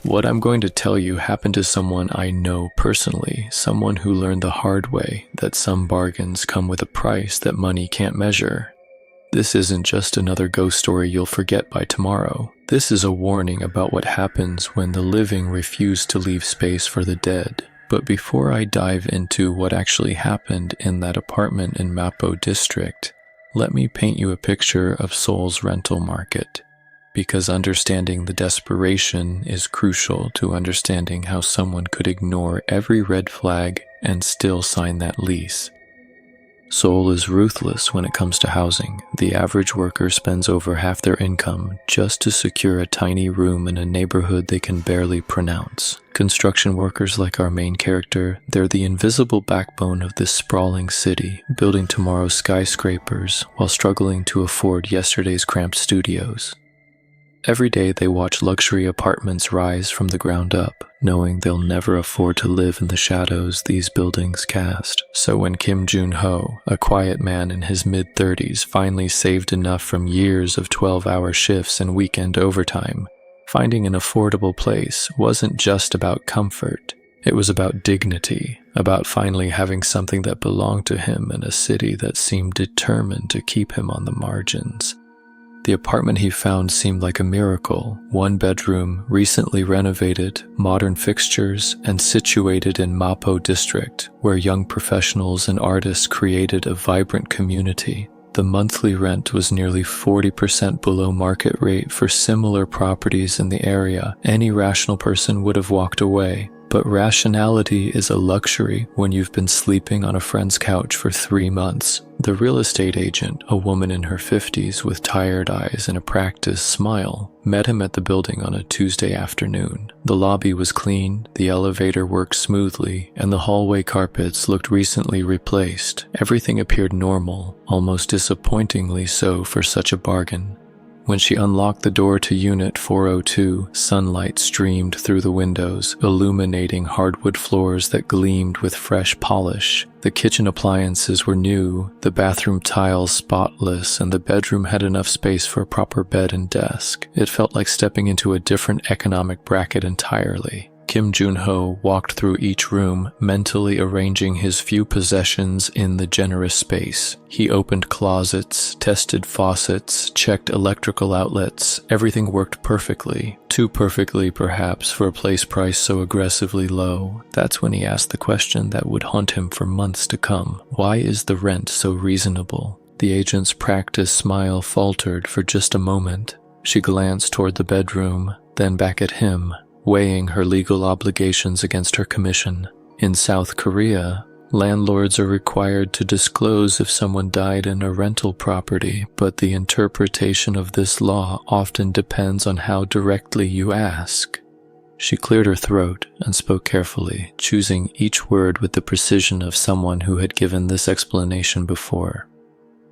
What I'm going to tell you happened to someone I know personally, someone who learned the hard way that some bargains come with a price that money can't measure. This isn't just another ghost story you'll forget by tomorrow. This is a warning about what happens when the living refuse to leave space for the dead. But before I dive into what actually happened in that apartment in Mapo district, let me paint you a picture of Seoul's rental market. Because understanding the desperation is crucial to understanding how someone could ignore every red flag and still sign that lease. Seoul is ruthless when it comes to housing. The average worker spends over half their income just to secure a tiny room in a neighborhood they can barely pronounce. Construction workers like our main character, they're the invisible backbone of this sprawling city, building tomorrow's skyscrapers while struggling to afford yesterday's cramped studios. Every day they watch luxury apartments rise from the ground up, knowing they'll never afford to live in the shadows these buildings cast. So when Joon-ho, a quiet man in his mid-30s, finally saved enough from years of 12-hour shifts and weekend overtime, finding an affordable place wasn't just about comfort. It was about dignity, about finally having something that belonged to him in a city that seemed determined to keep him on the margins. The apartment he found seemed like a miracle. One bedroom, recently renovated, modern fixtures, and situated in Mapo district, where young professionals and artists created a vibrant community. The monthly rent was nearly 40% below market rate for similar properties in the area. Any rational person would have walked away. But rationality is a luxury when you've been sleeping on a friend's couch for 3 months. The real estate agent, a woman in her 50s with tired eyes and a practiced smile, met him at the building on a Tuesday afternoon. The lobby was clean, the elevator worked smoothly, and the hallway carpets looked recently replaced. Everything appeared normal, almost disappointingly so for such a bargain. When she unlocked the door to Unit 402, sunlight streamed through the windows, illuminating hardwood floors that gleamed with fresh polish. The kitchen appliances were new, the bathroom tiles spotless, and the bedroom had enough space for a proper bed and desk. It felt like stepping into a different economic bracket entirely. Joon-ho walked through each room, mentally arranging his few possessions in the generous space. He opened closets, tested faucets, checked electrical outlets. Everything worked perfectly. Too perfectly, perhaps, for a place priced so aggressively low. That's when he asked the question that would haunt him for months to come. Why is the rent so reasonable? The agent's practiced smile faltered for just a moment. She glanced toward the bedroom, then back at him, weighing her legal obligations against her commission. In South Korea, landlords are required to disclose if someone died in a rental property, but the interpretation of this law often depends on how directly you ask. She cleared her throat and spoke carefully, choosing each word with the precision of someone who had given this explanation before.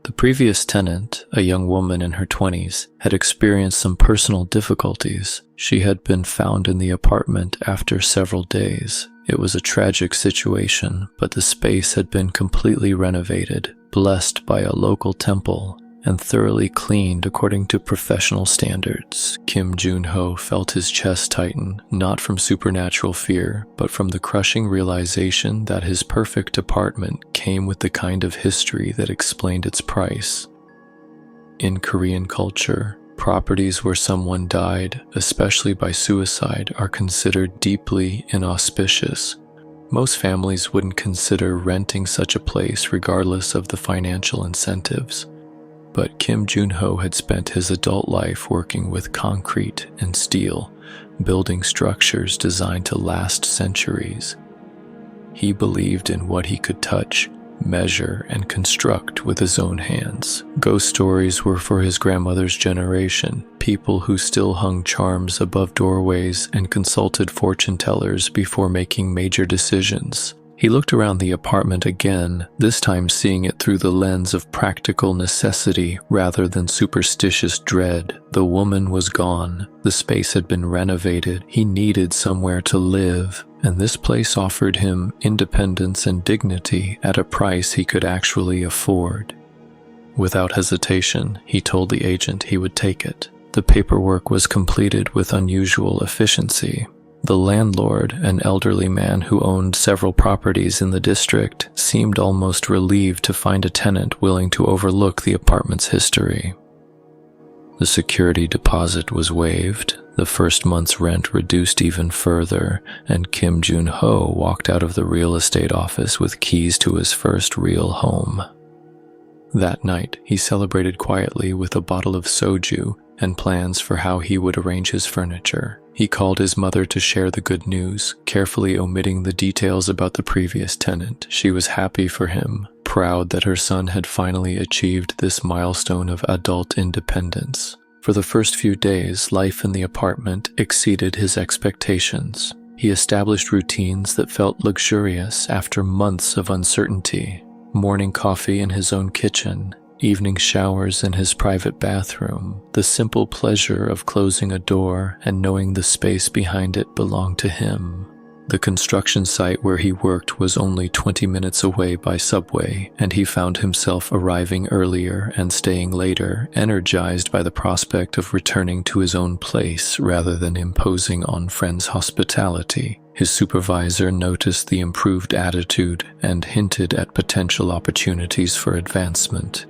The previous tenant, a young woman in her 20s, had experienced some personal difficulties. She had been found in the apartment after several days. It was a tragic situation, but the space had been completely renovated, blessed by a local temple, and thoroughly cleaned according to professional standards. Joon-ho felt his chest tighten, not from supernatural fear, but from the crushing realization that his perfect apartment came with the kind of history that explained its price. In Korean culture, properties where someone died, especially by suicide, are considered deeply inauspicious. Most families wouldn't consider renting such a place regardless of the financial incentives. But Joon-ho had spent his adult life working with concrete and steel, building structures designed to last centuries. He believed in what he could touch, measure, and construct with his own hands. Ghost stories were for his grandmother's generation, people who still hung charms above doorways and consulted fortune tellers before making major decisions. He looked around the apartment again, this time seeing it through the lens of practical necessity rather than superstitious dread. The woman was gone. The space had been renovated. He needed somewhere to live, and this place offered him independence and dignity at a price he could actually afford. Without hesitation, he told the agent he would take it. The paperwork was completed with unusual efficiency. The landlord, an elderly man who owned several properties in the district, seemed almost relieved to find a tenant willing to overlook the apartment's history. The security deposit was waived, the first month's rent reduced even further, and Kim Joon-ho walked out of the real estate office with keys to his first real home. That night, he celebrated quietly with a bottle of soju and plans for how he would arrange his furniture. He called his mother to share the good news, carefully omitting the details about the previous tenant. She was happy for him, proud that her son had finally achieved this milestone of adult independence. For the first few days, life in the apartment exceeded his expectations. He established routines that felt luxurious after months of uncertainty. Morning coffee in his own kitchen, evening showers in his private bathroom, the simple pleasure of closing a door and knowing the space behind it belonged to him. The construction site where he worked was only 20 minutes away by subway, and he found himself arriving earlier and staying later, energized by the prospect of returning to his own place rather than imposing on friends' hospitality. His supervisor noticed the improved attitude and hinted at potential opportunities for advancement.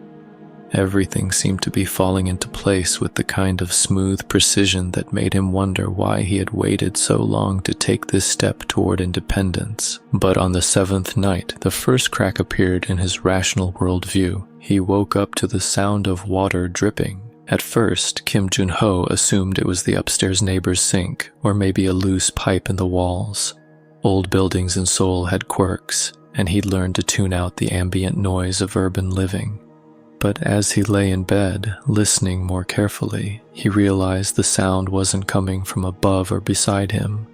Everything seemed to be falling into place with the kind of smooth precision that made him wonder why he had waited so long to take this step toward independence. But on the seventh night, the first crack appeared in his rational worldview. He woke up to the sound of water dripping. At first, Kim Joon-ho assumed it was the upstairs neighbor's sink, or maybe a loose pipe in the walls. Old buildings in Seoul had quirks, and he'd learned to tune out the ambient noise of urban living. But as he lay in bed, listening more carefully, he realized the sound wasn't coming from above or beside him.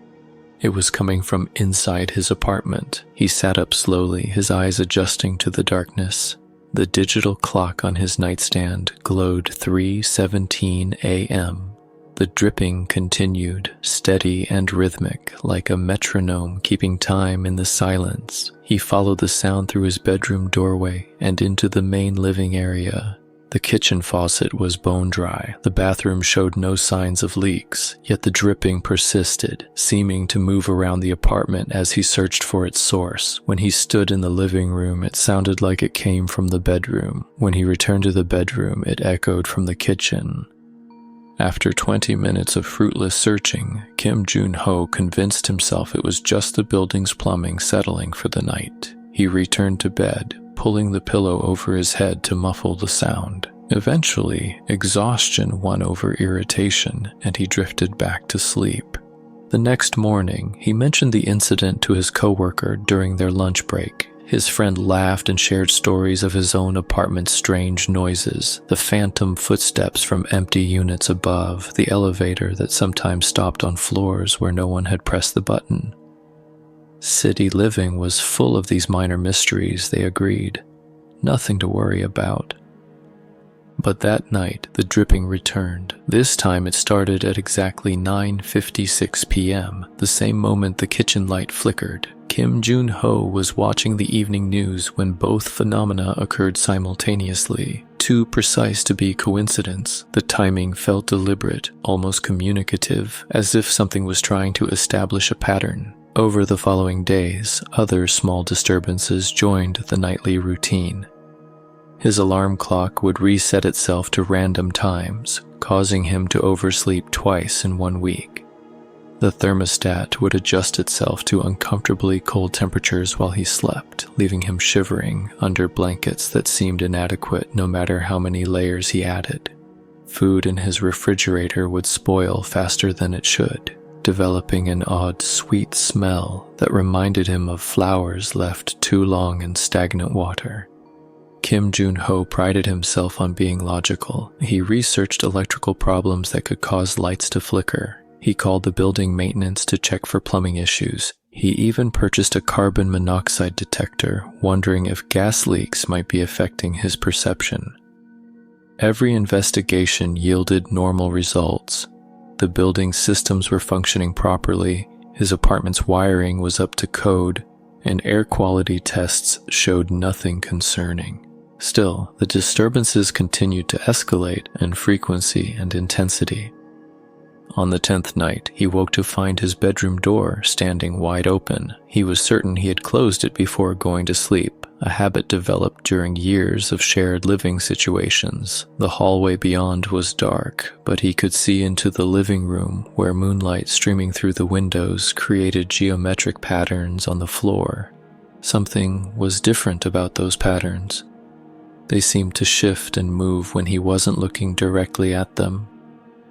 It was coming from inside his apartment. He sat up slowly, his eyes adjusting to the darkness. The digital clock on his nightstand glowed 3:17 a.m. The dripping continued, steady and rhythmic, like a metronome keeping time in the silence. He followed the sound through his bedroom doorway and into the main living area. The kitchen faucet was bone dry. The bathroom showed no signs of leaks, yet the dripping persisted, seeming to move around the apartment as he searched for its source. When he stood in the living room, it sounded like it came from the bedroom. When he returned to the bedroom, it echoed from the kitchen. After 20 minutes of fruitless searching, Kim Joon-ho convinced himself it was just the building's plumbing settling for the night. He returned to bed, pulling the pillow over his head to muffle the sound. Eventually, exhaustion won over irritation, and he drifted back to sleep. The next morning, he mentioned the incident to his coworker during their lunch break. His friend laughed and shared stories of his own apartment's strange noises, the phantom footsteps from empty units above, the elevator that sometimes stopped on floors where no one had pressed the button. City living was full of these minor mysteries, they agreed. Nothing to worry about. But that night, the dripping returned. This time it started at exactly 9:56 p.m., the same moment the kitchen light flickered. Kim Joon-ho was watching the evening news when both phenomena occurred simultaneously. Too precise to be coincidence, the timing felt deliberate, almost communicative, as if something was trying to establish a pattern. Over the following days, other small disturbances joined the nightly routine. His alarm clock would reset itself to random times, causing him to oversleep twice in 1 week. The thermostat would adjust itself to uncomfortably cold temperatures while he slept, leaving him shivering under blankets that seemed inadequate no matter how many layers he added. Food in his refrigerator would spoil faster than it should, developing an odd sweet smell that reminded him of flowers left too long in stagnant water. Kim Joon-ho prided himself on being logical. He researched electrical problems that could cause lights to flicker. He called the building maintenance to check for plumbing issues. He even purchased a carbon monoxide detector, wondering if gas leaks might be affecting his perception. Every investigation yielded normal results. The building's systems were functioning properly, his apartment's wiring was up to code, and air quality tests showed nothing concerning. Still, the disturbances continued to escalate in frequency and intensity. On the 10th night, he woke to find his bedroom door standing wide open. He was certain he had closed it before going to sleep, a habit developed during years of shared living situations. The hallway beyond was dark, but he could see into the living room where moonlight streaming through the windows created geometric patterns on the floor. Something was different about those patterns. They seemed to shift and move when he wasn't looking directly at them,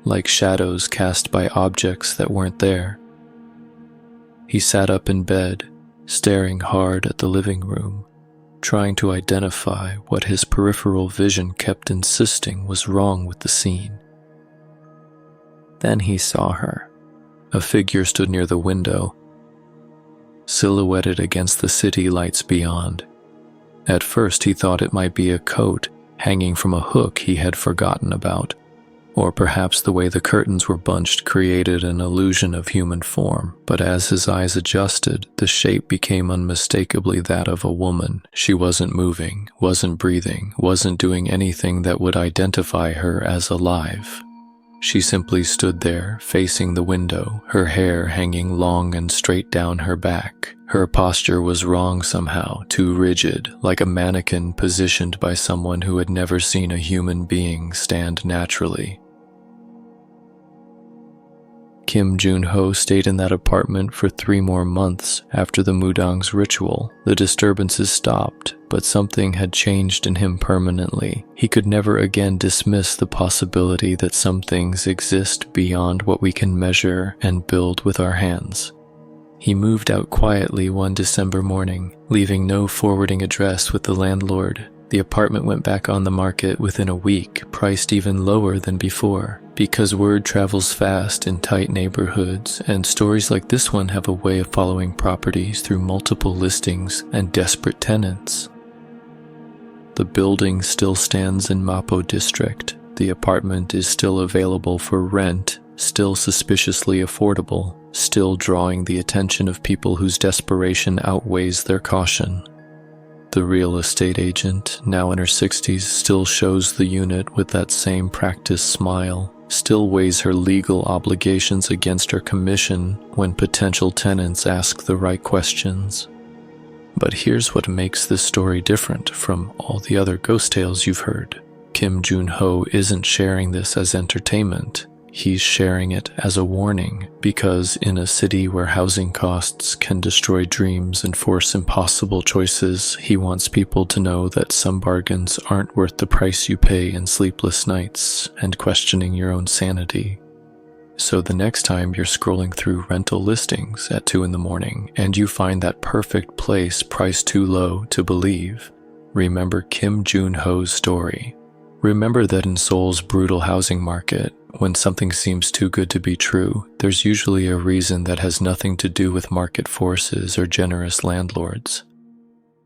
like shadows cast by objects that weren't there. He sat up in bed, staring hard at the living room, trying to identify what his peripheral vision kept insisting was wrong with the scene. Then he saw her. A figure stood near the window, silhouetted against the city lights beyond. At first he thought it might be a coat hanging from a hook he had forgotten about, or perhaps the way the curtains were bunched created an illusion of human form. But as his eyes adjusted, the shape became unmistakably that of a woman. She wasn't moving, wasn't breathing, wasn't doing anything that would identify her as alive. She simply stood there, facing the window, her hair hanging long and straight down her back. Her posture was wrong somehow, too rigid, like a mannequin positioned by someone who had never seen a human being stand naturally. Kim Joon-ho stayed in that apartment for 3 more months after the Mudang's ritual. The disturbances stopped, but something had changed in him permanently. He could never again dismiss the possibility that some things exist beyond what we can measure and build with our hands. He moved out quietly one December morning, leaving no forwarding address with the landlord. The apartment went back on the market within a week, priced even lower than before. Because word travels fast in tight neighborhoods, and stories like this one have a way of following properties through multiple listings and desperate tenants. The building still stands in Mapo district. The apartment is still available for rent, still suspiciously affordable, still drawing the attention of people whose desperation outweighs their caution. The real estate agent, now in her 60s, still shows the unit with that same practiced smile, still weighs her legal obligations against her commission when potential tenants ask the right questions. But here's what makes this story different from all the other ghost tales you've heard. Kim Joon-ho isn't sharing this as entertainment. He's sharing it as a warning, because in a city where housing costs can destroy dreams and force impossible choices, he wants people to know that some bargains aren't worth the price you pay in sleepless nights and questioning your own sanity. So the next time you're scrolling through rental listings at 2 in the morning and you find that perfect place priced too low to believe, remember Kim Joon-ho's story. Remember that in Seoul's brutal housing market, when something seems too good to be true, there's usually a reason that has nothing to do with market forces or generous landlords.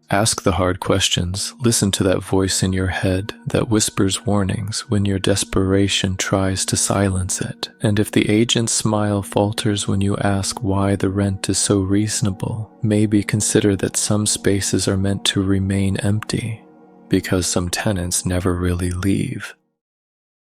Ask the hard questions, listen to that voice in your head that whispers warnings when your desperation tries to silence it. And if the agent's smile falters when you ask why the rent is so reasonable, maybe consider that some spaces are meant to remain empty, because some tenants never really leave.